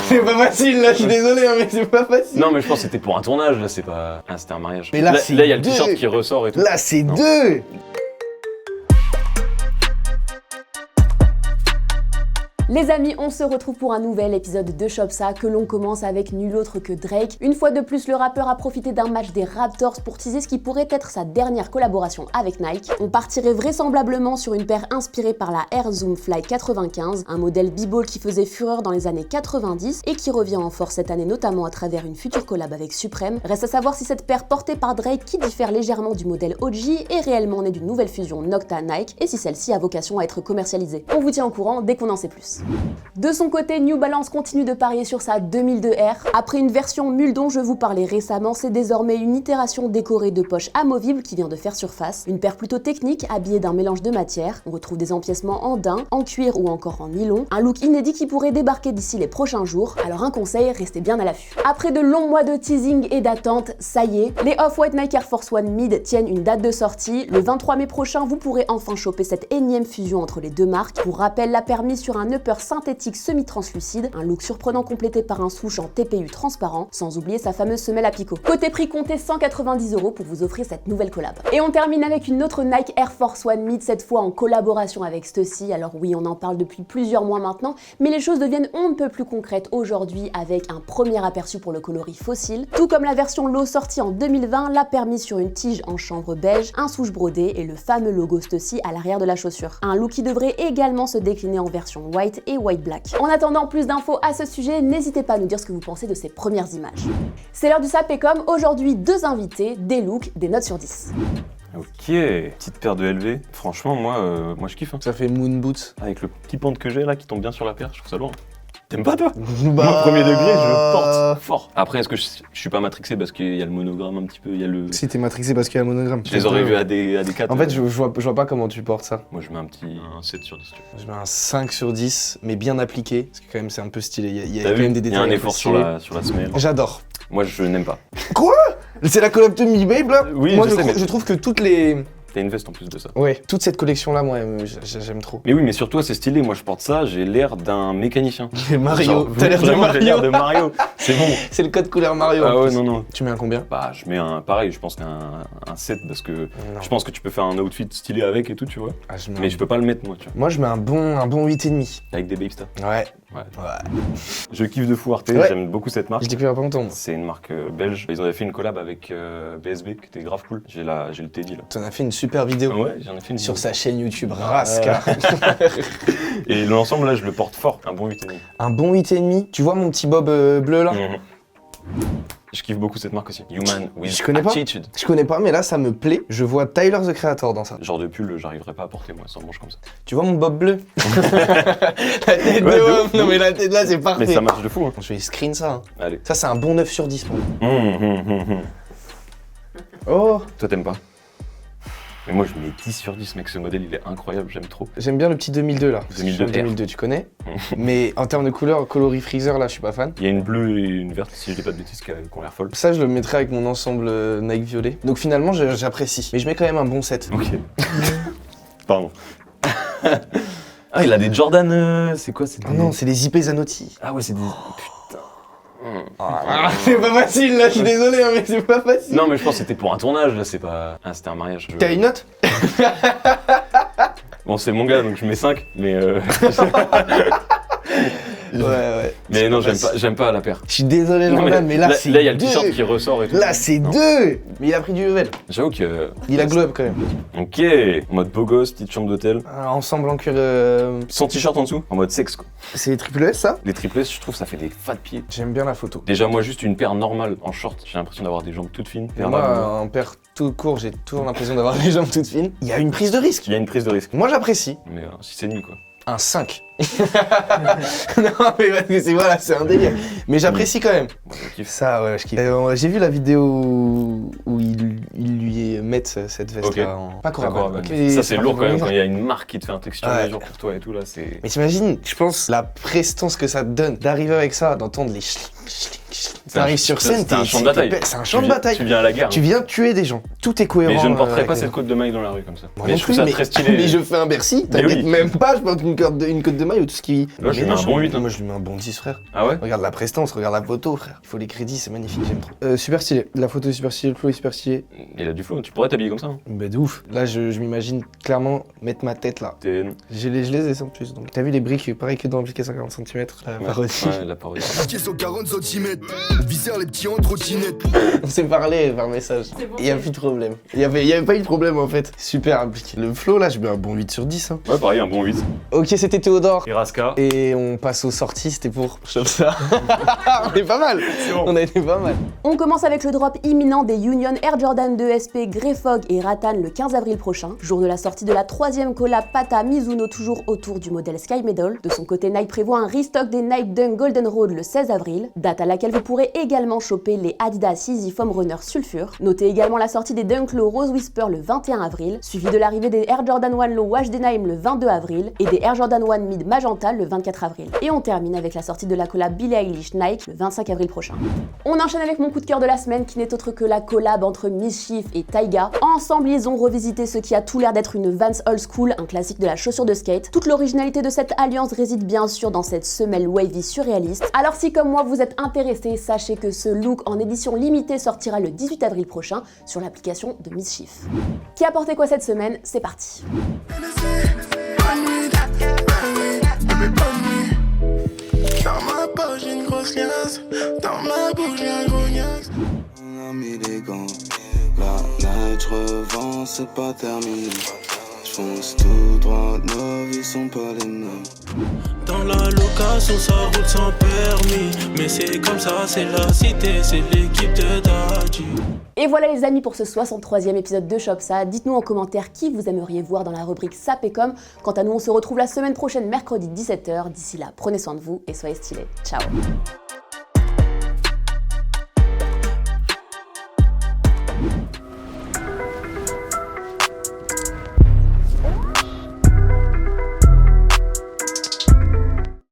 C'est pas facile là, je suis désolé, hein, mais c'est pas facile. Non, mais je pense que c'était pour un tournage, là, c'est pas. Ah, c'était un mariage. Mais là, là, c'est il y a le deux. t-shirt qui ressort et tout. Là, c'est Non. 2. Les amis, on se retrouve pour un nouvel épisode de Shopsa que l'on commence avec nul autre que Drake. Une fois de plus, le rappeur a profité d'un match des Raptors pour teaser ce qui pourrait être sa dernière collaboration avec Nike. On partirait vraisemblablement sur une paire inspirée par la Air Zoom Fly 95, un modèle b-ball qui faisait fureur dans les années 90 et qui revient en force cette année notamment à travers une future collab avec Supreme. Reste à savoir si cette paire portée par Drake, qui diffère légèrement du modèle OG, est réellement née d'une nouvelle fusion Nocta-Nike et si celle-ci a vocation à être commercialisée. On vous tient au courant dès qu'on en sait plus. De son côté, New Balance continue de parier sur sa 2002R. Après une version mule dont je vous parlais récemment, c'est désormais une itération décorée de poches amovibles qui vient de faire surface. Une paire plutôt technique, habillée d'un mélange de matières. On retrouve des empiècements en daim, en cuir ou encore en nylon. Un look inédit qui pourrait débarquer d'ici les prochains jours. Alors un conseil, restez bien à l'affût. Après de longs mois de teasing et d'attente, ça y est, les Off-White Nike Air Force One Mid tiennent une date de sortie. Le 23 mai prochain, vous pourrez enfin choper cette énième fusion entre les deux marques. Pour rappel, la paire mise sur un upper synthétique semi-translucide, un look surprenant complété par un swoosh en TPU transparent, sans oublier sa fameuse semelle à picot. Côté prix, comptez 190 € pour vous offrir cette nouvelle collab. Et on termine avec une autre Nike Air Force One Mid, cette fois en collaboration avec Stussy. Alors oui, on en parle depuis plusieurs mois maintenant, mais les choses deviennent on ne peut plus concrètes aujourd'hui avec un premier aperçu pour le coloris fossile. Tout comme la version low sortie en 2020, la paire mise sur une tige en chanvre beige, un swoosh brodé et le fameux logo Stussy à l'arrière de la chaussure. Un look qui devrait également se décliner en version white et white black. En attendant plus d'infos à ce sujet, n'hésitez pas à nous dire ce que vous pensez de ces premières images. C'est l'heure du Sapécom, aujourd'hui 2 invités, des looks, des notes sur 10. Ok, petite paire de LV. Franchement, moi je kiffe. Hein. Ça fait moon boots. Avec le petit pente que j'ai là qui tombe bien sur la paire, je trouve ça lourd. T'aimes pas toi? Bah... Moi, premier degré, je porte fort. Après, est-ce que je suis pas matrixé parce qu'il y a le monogramme un petit peu, il y a le... Si t'es matrixé parce qu'il y a le monogramme. Je les aurais vus à des 4. En fait, je vois pas comment tu portes ça. Moi, je mets un 7 sur 10. Je mets un 5 sur 10, mais bien appliqué, parce que quand même c'est un peu stylé. Il y a T'as quand vu, même des il y détails. a un peu effort sur stylés. la semelle. J'adore. Moi, je n'aime pas. Quoi? C'est la collab de Mi Babe là? Oui, moi je sais, mais- je trouve que toutes les... T'as une veste en plus de ça. Ouais, toute cette collection là, moi, j'aime trop. Mais oui, mais sur toi, c'est stylé. Moi, je porte ça, j'ai l'air d'un mécanicien. Mario, Genre, t'as l'air de vraiment, j'ai l'air Mario. de Mario. C'est bon. C'est le code couleur Mario. Ah en ouais, plus. non. Tu mets un combien? Bah, je mets un pareil, je pense qu'un 7 parce que Non. je pense que tu peux faire un outfit stylé avec et tout, tu vois. Ah, je mets Mais un- je peux pas le mettre, moi, tu vois. Moi je mets un bon 8,5. Avec des Babestar. Ouais. Ouais. Ouais. Je kiffe de fou Arte, Ouais. j'aime beaucoup cette marque. Je découvre pas longtemps. C'est une marque belge. Ils avaient fait une collab avec BSB qui était grave cool. J'ai le Teddy là. T'en as fait une super vidéo. Ouais, j'en ai fait une Sur vidéo. sa chaîne YouTube Raska. Et l'ensemble là, je le porte fort. Un bon 8,5. Un bon 8,5. Tu vois mon petit bob bleu là? Je kiffe beaucoup cette marque aussi. Human with Je connais pas. Attitude. Je connais pas, mais là ça me plaît. Je vois Tyler the Creator dans ça. Genre de pull, j'arriverais pas à porter moi sans manche comme ça. Tu vois mon bob bleu? La tête Ouais, de de homme. ouf, Non de mais la tête là c'est parfait. Mais ça marche de fou. Hein. Je vais screen ça. Hein. Allez. Ça c'est un bon 9 sur 10 pour moi. Oh, Toi t'aimes pas? Mais moi je mets 10 sur 10 mec, ce modèle il est incroyable, j'aime trop. j'aime bien le petit 2002 là. 2002 Le 2002 tu connais. Mais en termes de couleur, coloris freezer là je suis pas fan. Il y a une bleue et une verte si je dis pas de bêtises qui ont l'air folles. Ça je le mettrais avec mon ensemble Nike violet. Donc finalement j'apprécie. Mais je mets quand même un bon 7. Ok. Pardon. Ah il a des Jordan, c'est quoi c'est des... Oh non, c'est les IP Zanotti. Ah ouais c'est des... Ah, c'est pas facile là, je suis désolé hein, mais c'est pas facile. Non mais je pense que c'était pour un tournage là, c'est pas... Ah c'était un mariage. T'as une note? Bon c'est mon gars donc je mets 5 mais Ouais. Mais non j'aime pas la paire. Je suis désolé Non, Jordan, mais là c'est là il y a le deux. t-shirt qui ressort et tout. Là c'est Non. 2. Mais il a pris du level. J'avoue que... Il a glow up quand même. Ok, en mode beau gosse, petite chambre d'hôtel. Un ensemble en cuir. Sans t-shirt en dessous, en mode sexe quoi. C'est les triple S ça? Les triplets, je trouve ça fait des fat pieds. J'aime bien la photo. Déjà moi juste une paire normale en short, j'ai l'impression d'avoir des jambes toutes fines. Paire Moi, normale. en paire tout court, j'ai toujours l'impression d'avoir les jambes toutes fines. Il y a une prise de risque. Il y a une prise de risque. Moi j'apprécie. Mais si c'est nul quoi. Un 5. Non mais parce que c'est un délire. Mais j'apprécie quand même. Moi je kiffe. Ça ouais, je kiffe. J'ai vu la vidéo où ils lui mettent cette veste Ok. là en... Pas D'accord, Coravan. ouais. Ça c'est pas lourd quand même Coravan. quand il y a une marque qui te fait un texture Ouais. mesure pour toi et tout là, c'est... Mais t'imagines, je pense, la prestance que ça te donne d'arriver avec ça, d'entendre les schling, schling, schling T'arrives sur scène, c'est un champ de bataille. C'est un champ de bataille. Tu viens à la guerre. Tu viens tuer des gens. Tout est cohérent. Mais je ne porterai avec pas les- cette côte de maille dans la rue comme ça. Moi Mais non je trouve plus, ça très stylé. Mais je fais un Bercy, Mais t'inquiète oui. même pas, je porte une côte de maille ou tout ce qui. Là, je lui mets un bon 8, hein. Moi, je lui mets un bon 10, frère. Ah ouais? Regarde la prestance, regarde la photo, frère. Il faut les crédits, c'est magnifique, j'aime trop. Super stylé. La photo est super stylée, le flow est super stylé. Il a du flow, tu pourrais t'habiller comme ça. Hein. Bah de ouf. Là, je m'imagine clairement mettre ma tête là. Je les ai en plus. Donc, t'as vu les briques, pareil que dans Appliqué 140 cm. La parodie. Ouais, la parodie. Piqué 140 cm, viscère les petits en trottinette. On s'est parlé par message. Il y a plus de problème. Il y avait pas eu de problème en fait. Super appliqué. Le flow là, je mets un bon 8 sur 10. Hein. Ouais, pareil, un bon 8. Ok, c'était Théodore. Et Raska. Et on passe aux sorties, c'était pour Comme ça. On est pas mal. On a été pas mal. On commence avec le drop imminent des Union Air Jordan 2 SP Grey Fog et Rattan le 15 avril prochain, jour de la sortie de la 3e collab Pata Mizuno toujours autour du modèle Sky Medal. De son côté, Nike prévoit un restock des Nike Dunk Golden Road le 16 avril, date à laquelle vous pourrez également choper les Adidas Yeezy Foam Runner Sulfur. Notez également la sortie des Dunk Low Rose Whisper le 21 avril, suivi de l'arrivée des Air Jordan 1 Low Wash Denim le 22 avril et des Air Jordan 1 Mid Magenta le 24 avril. Et on termine avec la sortie de la collab Billie Eilish Nike le 25 avril prochain. On enchaîne avec mon coup de cœur de la semaine qui n'est autre que la collab entre Mischief et Taiga. Ensemble, ils ont revisité ce qui a tout l'air d'être une Vans Old School, un classique de la chaussure de skate. Toute l'originalité de cette alliance réside bien sûr dans cette semelle wavy surréaliste. Alors si comme moi vous êtes intéressé, sachez que ce look en édition limitée sortira le 18 avril prochain sur l'application de Mischief. Qui a porté quoi cette semaine? C'est parti. Dans ma poche j'ai une grosse liasse, dans ma bouche j'ai un gros niaque. On a mis des gants, la night revend, c'est pas terminé. J'fonce tout droit, nos vies sont pas les mêmes. Dans la location ça roule sans permis, mais c'est comme ça, c'est la cité, c'est l'équipe de Daddy. Et voilà les amis pour ce 63e épisode de Shopsa. Dites-nous en commentaire qui vous aimeriez voir dans la rubrique Sap et Com. Quant à nous, on se retrouve la semaine prochaine, mercredi 17h. D'ici là, prenez soin de vous et soyez stylés. Ciao.